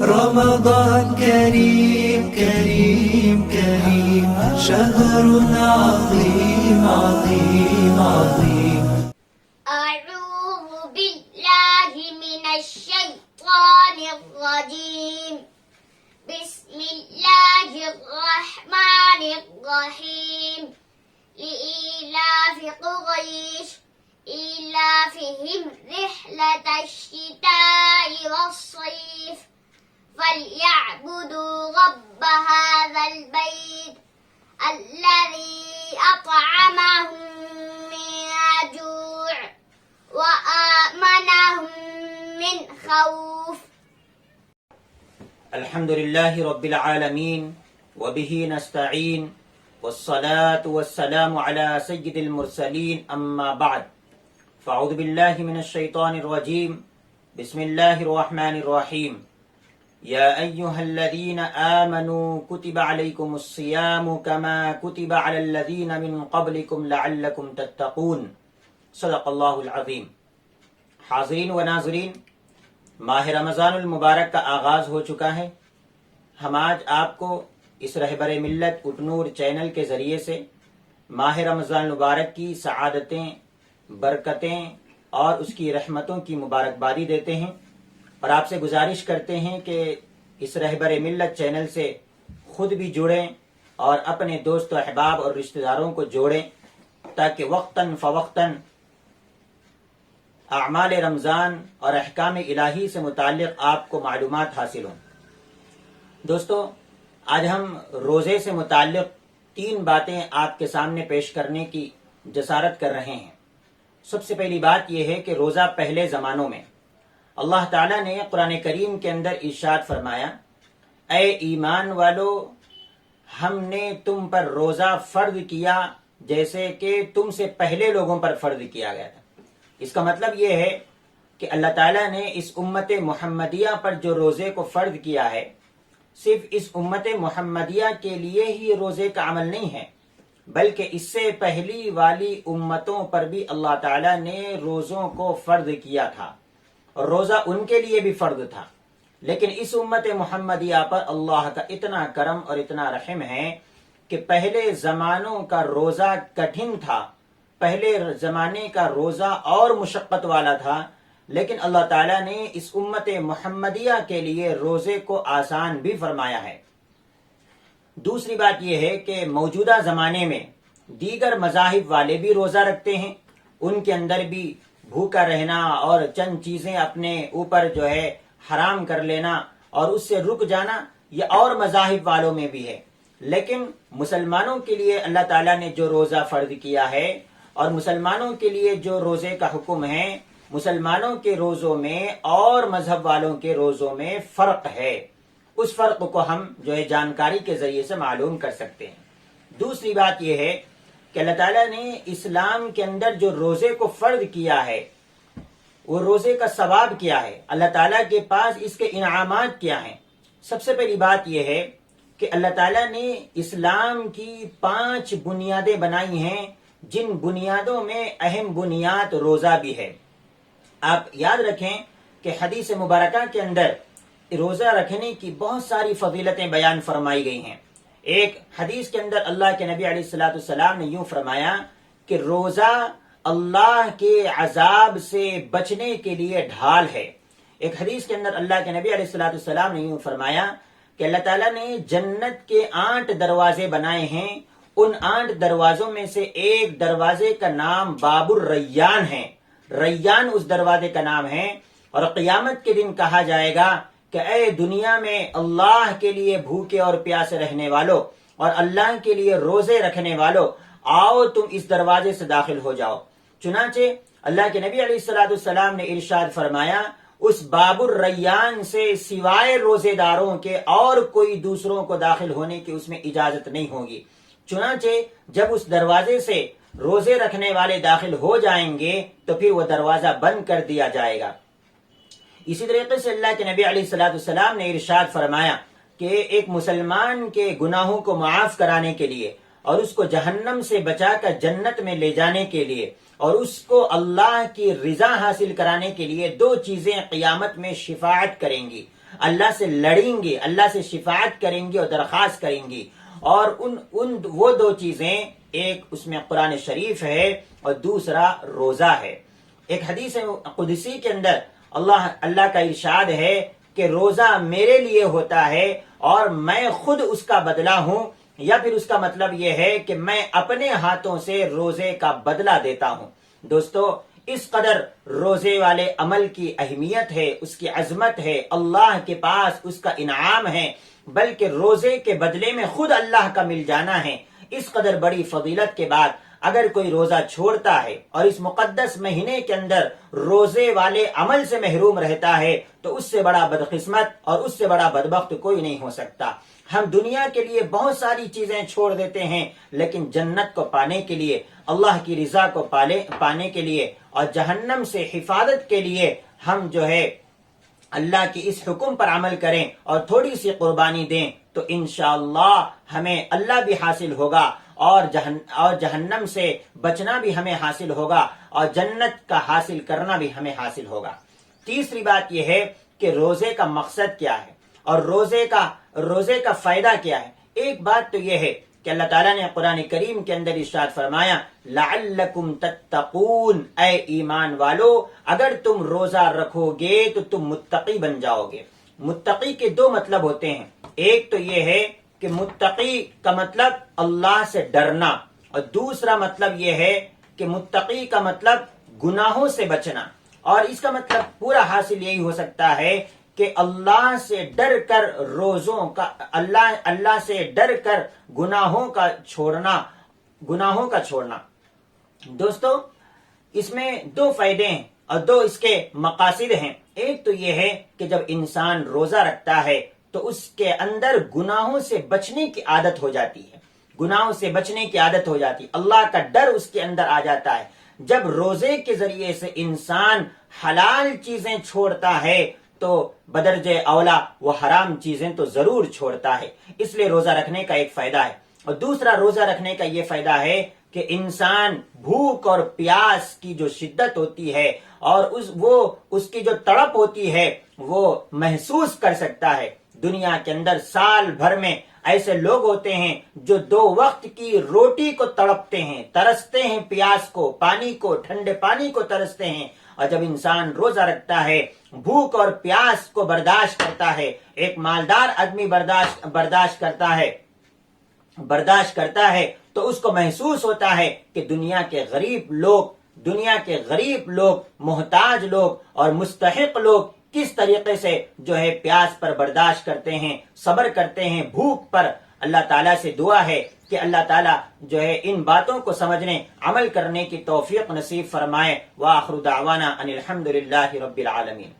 رمضان كريم كريم كريم، شهر عظيم عظيم عظيم. أعوذ بالله من الشيطان الرجيم. بسم الله الرحمن الرحيم. لإيلاف قريش إيلافهم رحلة الشتاء والصيف فليعبدوا رب هذا البيت الذي أطعمهم من جوع وآمنهم من خوف. الحمد لله رب العالمين وبه نستعين والصلاة والسلام على سيد المرسلين أما بعد فأعوذ بالله من الشيطان الرجيم. بسم الله الرحمن الرحيم. يا أيها الذين آمنوا كتب عليكم الصيام كما كتب على الذين من قبلكم لعلكم تتقون. صدق اللہ العظیم. حاضرین و ناظرین، ماہ رمضان المبارک کا آغاز ہو چکا ہے. ہم آج آپ کو اس رہبر ملت اٹنور چینل کے ذریعے سے ماہ رمضان المبارک کی سعادتیں، برکتیں اور اس کی رحمتوں کی مبارکبادی دیتے ہیں، اور آپ سے گزارش کرتے ہیں کہ اس رہبر ملت چینل سے خود بھی جڑیں اور اپنے دوست و احباب اور رشتہ داروں کو جوڑیں، تاکہ وقتاً فوقتاً اعمال رمضان اور احکام الہی سے متعلق آپ کو معلومات حاصل ہوں. دوستو، آج ہم روزے سے متعلق 3 باتیں آپ کے سامنے پیش کرنے کی جسارت کر رہے ہیں. سب سے پہلی بات یہ ہے کہ روزہ پہلے زمانوں میں اللہ تعالیٰ نے قرآن کریم کے اندر ارشاد فرمایا، اے ایمان والو، ہم نے تم پر روزہ فرض کیا جیسے کہ تم سے پہلے لوگوں پر فرض کیا گیا تھا. اس کا مطلب یہ ہے کہ اللہ تعالیٰ نے اس امت محمدیہ پر جو روزے کو فرض کیا ہے، صرف اس امت محمدیہ کے لیے ہی روزے کا عمل نہیں ہے، بلکہ اس سے پہلی والی امتوں پر بھی اللہ تعالیٰ نے روزوں کو فرض کیا تھا، اور روزہ ان کے لیے بھی فرض تھا. لیکن اس امت محمدیہ پر اللہ کا اتنا کرم اور اتنا رحم ہے کہ پہلے زمانوں کا روزہ کٹھن تھا، پہلے زمانے کا روزہ اور مشقت والا تھا، لیکن اللہ تعالیٰ نے اس امت محمدیہ کے لیے روزے کو آسان بھی فرمایا ہے. دوسری بات یہ ہے کہ موجودہ زمانے میں دیگر مذاہب والے بھی روزہ رکھتے ہیں. ان کے اندر بھی بھوکا رہنا اور چند چیزیں اپنے اوپر جو ہے حرام کر لینا اور اس سے رک جانا، یہ اور مذاہب والوں میں بھی ہے. لیکن مسلمانوں کے لیے اللہ تعالیٰ نے جو روزہ فرض کیا ہے اور مسلمانوں کے لیے جو روزے کا حکم ہے، مسلمانوں کے روزوں میں اور مذہب والوں کے روزوں میں فرق ہے. اس فرق کو ہم جو ہے جانکاری کے ذریعے سے معلوم کر سکتے ہیں. دوسری بات یہ ہے کہ اللہ تعالیٰ نے اسلام کے اندر جو روزے کو فرض کیا ہے، وہ روزے کا ثواب کیا ہے، اللہ تعالیٰ کے پاس اس کے انعامات کیا ہیں. سب سے پہلی بات یہ ہے کہ اللہ تعالیٰ نے اسلام کی 5 بنیادیں بنائی ہیں، جن بنیادوں میں اہم بنیاد روزہ بھی ہے. آپ یاد رکھیں کہ حدیث مبارکہ کے اندر روزہ رکھنے کی بہت ساری فضیلتیں بیان فرمائی گئی ہیں. ایک حدیث کے اندر اللہ کے نبی علیہ السلام نے یوں فرمایا کہ روزہ اللہ کے عذاب سے بچنے کے لیے ڈھال ہے. ایک حدیث کے اندر اللہ کے نبی علیہ السلام نے یوں فرمایا کہ اللہ تعالیٰ نے جنت کے 8 دروازے بنائے ہیں. ان 8 دروازوں میں سے ایک دروازے کا نام باب الریان ہے. ریان اس دروازے کا نام ہے، اور قیامت کے دن کہا جائے گا کہ اے دنیا میں اللہ کے لیے بھوکے اور پیاسے رہنے والو اور اللہ کے لیے روزے رکھنے والو، آؤ تم اس دروازے سے داخل ہو جاؤ. چنانچہ اللہ کے نبی علیہ السلام نے ارشاد فرمایا، اس باب الریان سے سوائے روزے داروں کے اور کوئی دوسروں کو داخل ہونے کی اس میں اجازت نہیں ہوگی. چنانچہ جب اس دروازے سے روزے رکھنے والے داخل ہو جائیں گے تو پھر وہ دروازہ بند کر دیا جائے گا. اسی طریقے سے اللہ کے نبی علیہ السلام نے ارشاد فرمایا کہ ایک مسلمان کے گناہوں کو معاف کرانے کے لیے اور اس کو جہنم سے بچا کر جنت میں لے جانے کے لیے اور اس کو اللہ کی رضا حاصل کرانے کے لیے دو چیزیں قیامت میں شفاعت کریں گی، اللہ سے لڑیں گی، اللہ سے شفاعت کریں گی اور درخواست کریں گی. اور وہ دو چیزیں، ایک اس میں قرآن شریف ہے اور دوسرا روزہ ہے. ایک حدیث قدسی کے اندر اللہ کا ارشاد ہے کہ روزہ میرے لیے ہوتا ہے اور میں خود اس کا بدلہ ہوں، یا پھر اس کا مطلب یہ ہے کہ میں اپنے ہاتھوں سے روزے کا بدلہ دیتا ہوں. دوستو، اس قدر روزے والے عمل کی اہمیت ہے، اس کی عظمت ہے، اللہ کے پاس اس کا انعام ہے، بلکہ روزے کے بدلے میں خود اللہ کا مل جانا ہے. اس قدر بڑی فضیلت کے بعد اگر کوئی روزہ چھوڑتا ہے اور اس مقدس مہینے کے اندر روزے والے عمل سے محروم رہتا ہے تو اس سے بڑا بدقسمت اور اس سے بڑا بدبخت کوئی نہیں ہو سکتا. ہم دنیا کے لیے بہت ساری چیزیں چھوڑ دیتے ہیں، لیکن جنت کو پانے کے لیے، اللہ کی رضا کو پانے کے لیے اور جہنم سے حفاظت کے لیے ہم جو ہے اللہ کی اس حکم پر عمل کریں اور تھوڑی سی قربانی دیں تو انشاءاللہ ہمیں اللہ بھی حاصل ہوگا اور جہنم سے بچنا بھی ہمیں حاصل ہوگا اور جنت کا حاصل کرنا بھی ہمیں حاصل ہوگا. تیسری بات یہ ہے کہ روزے کا مقصد کیا ہے اور روزے کا فائدہ کیا ہے. ایک بات تو یہ ہے کہ اللہ تعالیٰ نے قرآن کریم کے اندر ارشاد فرمایا لعلکم تتقون، اے ایمان والو اگر تم روزہ رکھو گے تو تم متقی بن جاؤ گے. متقی کے دو مطلب ہوتے ہیں، ایک تو یہ ہے کہ متقی کا مطلب اللہ سے ڈرنا، اور دوسرا مطلب یہ ہے کہ متقی کا مطلب گناہوں سے بچنا. اور اس کا مطلب پورا حاصل یہی ہو سکتا ہے کہ اللہ سے ڈر کر اللہ سے ڈر کر گناہوں کا چھوڑنا. دوستو، اس میں دو فائدے ہیں اور دو اس کے مقاصد ہیں. ایک تو یہ ہے کہ جب انسان روزہ رکھتا ہے تو اس کے اندر گناہوں سے بچنے کی عادت ہو جاتی ہے، اللہ کا ڈر اس کے اندر آ جاتا ہے. جب روزے کے ذریعے سے انسان حلال چیزیں چھوڑتا ہے تو بدرجہ اولا وہ حرام چیزیں تو ضرور چھوڑتا ہے. اس لیے روزہ رکھنے کا ایک فائدہ ہے. اور دوسرا روزہ رکھنے کا یہ فائدہ ہے کہ انسان بھوک اور پیاس کی جو شدت ہوتی ہے اور اس کی جو تڑپ ہوتی ہے وہ محسوس کر سکتا ہے. دنیا کے اندر سال بھر میں ایسے لوگ ہوتے ہیں جو 2 وقت کی روٹی کو تڑپتے ہیں، ترستے ہیں، پیاس کو، پانی کو، ٹھنڈے پانی کو ترستے ہیں. اور جب انسان روزہ رکھتا ہے، بھوک اور پیاس کو برداشت کرتا ہے، ایک مالدار آدمی برداشت کرتا ہے تو اس کو محسوس ہوتا ہے کہ دنیا کے غریب لوگ، محتاج لوگ اور مستحق لوگ کس طریقے سے جو ہے پیاس پر برداشت کرتے ہیں، صبر کرتے ہیں، بھوک پر. اللہ تعالیٰ سے دعا ہے کہ اللہ تعالیٰ جو ہے ان باتوں کو سمجھنے، عمل کرنے کی توفیق نصیب فرمائے. وآخر دعوانا ان الحمد للہ رب العالمین.